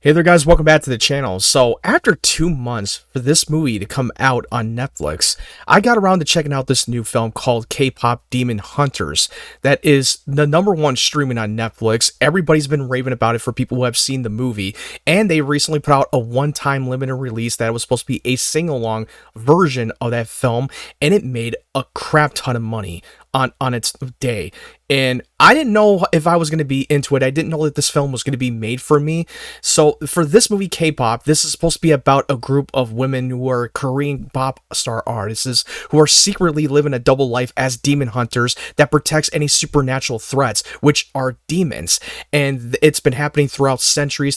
Hey there guys, welcome back to the channel. So after 2 months for this movie to come out on Netflix, I got around to checking out this new film called K-Pop Demon Hunters that is the #1 streaming on Netflix. Everybody's been raving about it for people who have seen the movie, and they recently put out a one-time limited release that was supposed to be a sing-along version of that film, and it made a crap ton of money on its day. And I didn't know if I was going to be into it. I didn't know that this film was going to be made for me. So for this movie, K-pop, this is supposed to be about a group of women who are Korean pop star artists who are secretly living a double life as demon hunters that protects any supernatural threats, which are demons. And it's been happening throughout centuries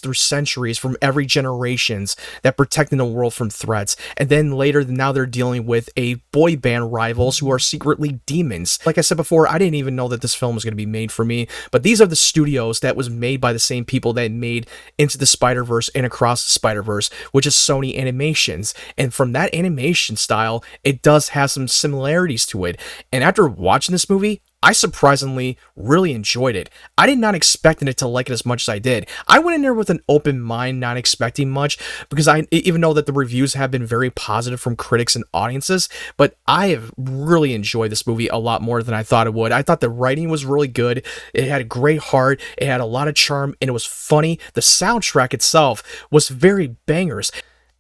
from every generations that protecting the world from threats. And then later, now they're dealing with a boy band rivals who are secretly demons. Like I said before, I didn't even know that this film was going to be made for me, but these are the studios that was made by the same people that made Into the Spider-Verse and Across the Spider-Verse, which is Sony Animations. And from that animation style, it does have some similarities to it. And after watching this movie, I surprisingly really enjoyed it. I did not expect it to like it as much as I did. I went in there with an open mind, not expecting much, because I even know that the reviews have been very positive from critics and audiences, but I have really enjoyed this movie a lot more than I thought it would. I thought the writing was really good. It had a great heart. It had a lot of charm, and it was funny. The soundtrack itself was very bangers.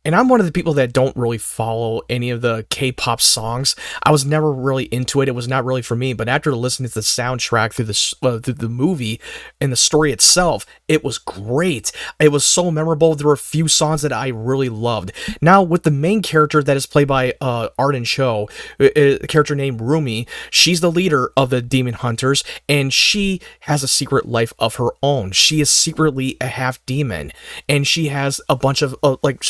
And I'm one of the people that don't really follow any of the K-pop songs. I was never really into it. It was not really for me. But after listening to the soundtrack through the movie and the story itself, it was great. It was so memorable. There were a few songs that I really loved. Now, with the main character that is played by Arden Cho, a character named Rumi, she's the leader of the Demon Hunters, and she has a secret life of her own. She is secretly a half demon, and she has a bunch of like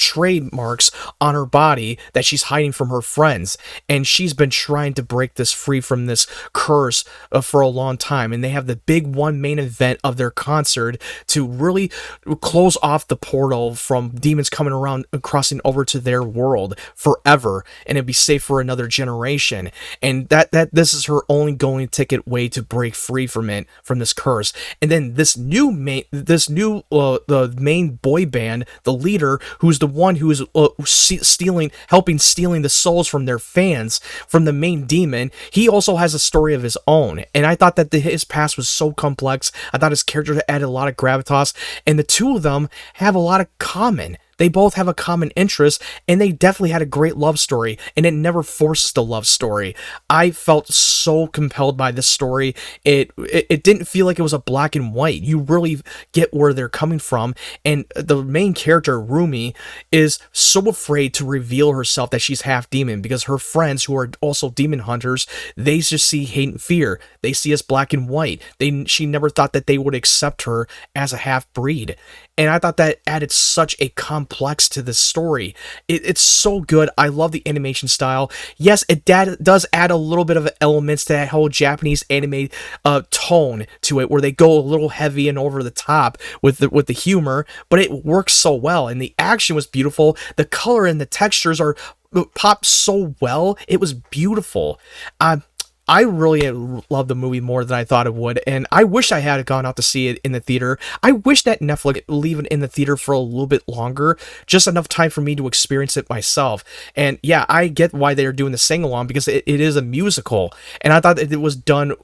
trademarks on her body that she's hiding from her friends, and she's been trying to break this free from this curse for a long time. And they have the big one main event of their concert to really close off the portal from demons coming around and crossing over to their world forever, and it'd be safe for another generation. And that this is her only going ticket way to break free from it, from this curse. And then the main boy band, the leader, who's the one who is helping stealing the souls from their fans, from the main demon, he also has a story of his own. And I thought that his past was so complex. I thought his character added a lot of gravitas, and the two of them have a lot of common. They both have a common interest, and they definitely had a great love story, and it never forces the love story. I felt so compelled by this story. It didn't feel like it was a black and white. You really get where they're coming from, and the main character, Rumi, is so afraid to reveal herself that she's half demon, because her friends, who are also demon hunters, they just see hate and fear. They see us black and white. She never thought that they would accept her as a half-breed. And I thought that added such a complex to the story. It's so good. I love the animation style. Yes, it does add a little bit of elements to that whole Japanese anime tone to it, where they go a little heavy and over the top with the humor, but it works so well. And the action was beautiful. The color and the textures are popped so well. It was beautiful. I really loved the movie more than I thought it would, and I wish I had gone out to see it in the theater. I wish that Netflix would leave it in the theater for a little bit longer, just enough time for me to experience it myself. And yeah, I get why they're doing the sing-along, because it is a musical, and I thought that it was done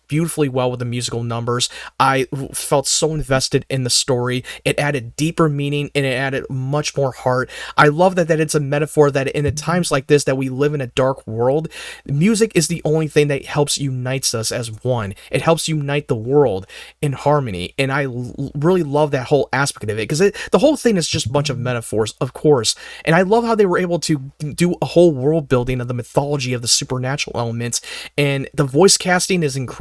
beautifully well with the musical numbers. I felt so invested in the story. It added deeper meaning, and it added much more heart. I love that it's a metaphor that in times like this, that we live in a dark world, music is the only thing that helps unites us as one. It helps unite the world in harmony, and I really love that whole aspect of it, because the whole thing is just a bunch of metaphors, of course, and I love how they were able to do a whole world building of the mythology of the supernatural elements, and the voice casting is incredible.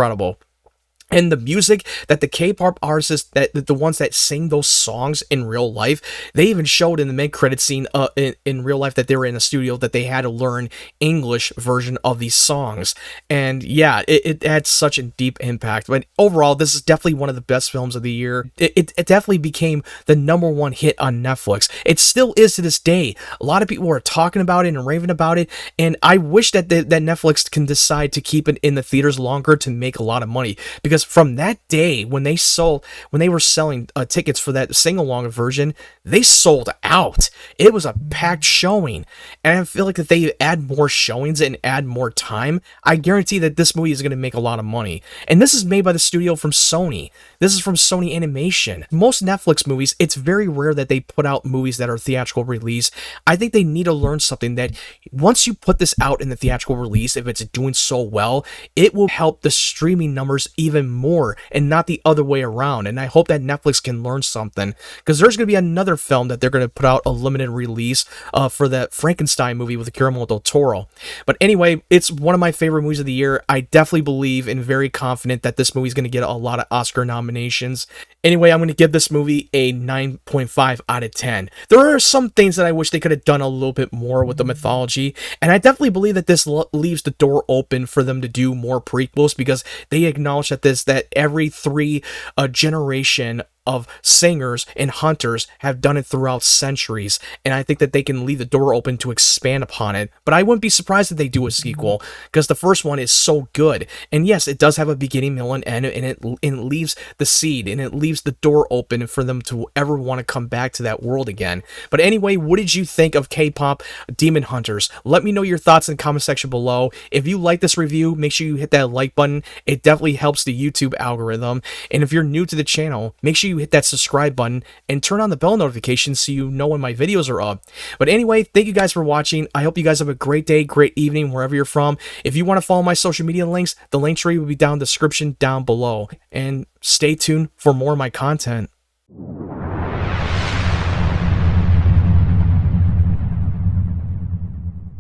And the music that the K-pop artists, that the ones that sing those songs in real life, they even showed in the mid-credit scene in real life that they were in a studio, that they had to learn English version of these songs. And yeah, it had such a deep impact. But overall, this is definitely one of the best films of the year. It definitely became the #1 hit on Netflix. It still is to this day. A lot of people are talking about it and raving about it, and I wish that Netflix can decide to keep it in the theaters longer to make a lot of money, because because from that day when they were selling tickets for that sing-along version, they sold out. It was a packed showing, and I feel like if they add more showings and add more time, I guarantee that this movie is going to make a lot of money. And this is made by the studio from Sony. This is from Sony Animation. Most Netflix movies, it's very rare that they put out movies that are theatrical release. I think they need to learn something, that once you put this out in the theatrical release, if it's doing so well, it will help the streaming numbers even more and not the other way around. And I hope that Netflix can learn something, because there's going to be another film that they're going to put out a limited release for that Frankenstein movie with Guillermo del Toro. But anyway, it's one of my favorite movies of the year. I definitely believe and very confident that this movie is going to get a lot of Oscar nominations. Anyway, I'm going to give this movie a 9.5 out of 10. There are some things that I wish they could have done a little bit more with the mythology, and I definitely believe that this leaves the door open for them to do more prequels, because they acknowledge that every three generation of singers and hunters have done it throughout centuries, and I think that they can leave the door open to expand upon it. But I wouldn't be surprised if they do a sequel, because the first one is so good. And yes, it does have a beginning, middle, and end, and it leaves the seed, and it leaves the door open for them to ever want to come back to that world again. But anyway, what did you think of K-Pop Demon Hunters? Let me know your thoughts in the comment section below. If you like this review, make sure you hit that like button. It definitely helps the YouTube algorithm. And if you're new to the channel, make sure you hit that subscribe button and turn on the bell notifications so you know when my videos are up. But anyway, thank you guys for watching. I hope you guys have a great day, great evening, wherever you're from. If you want to follow my social media links, the link tree will be down in the description down below. And stay tuned for more of my content.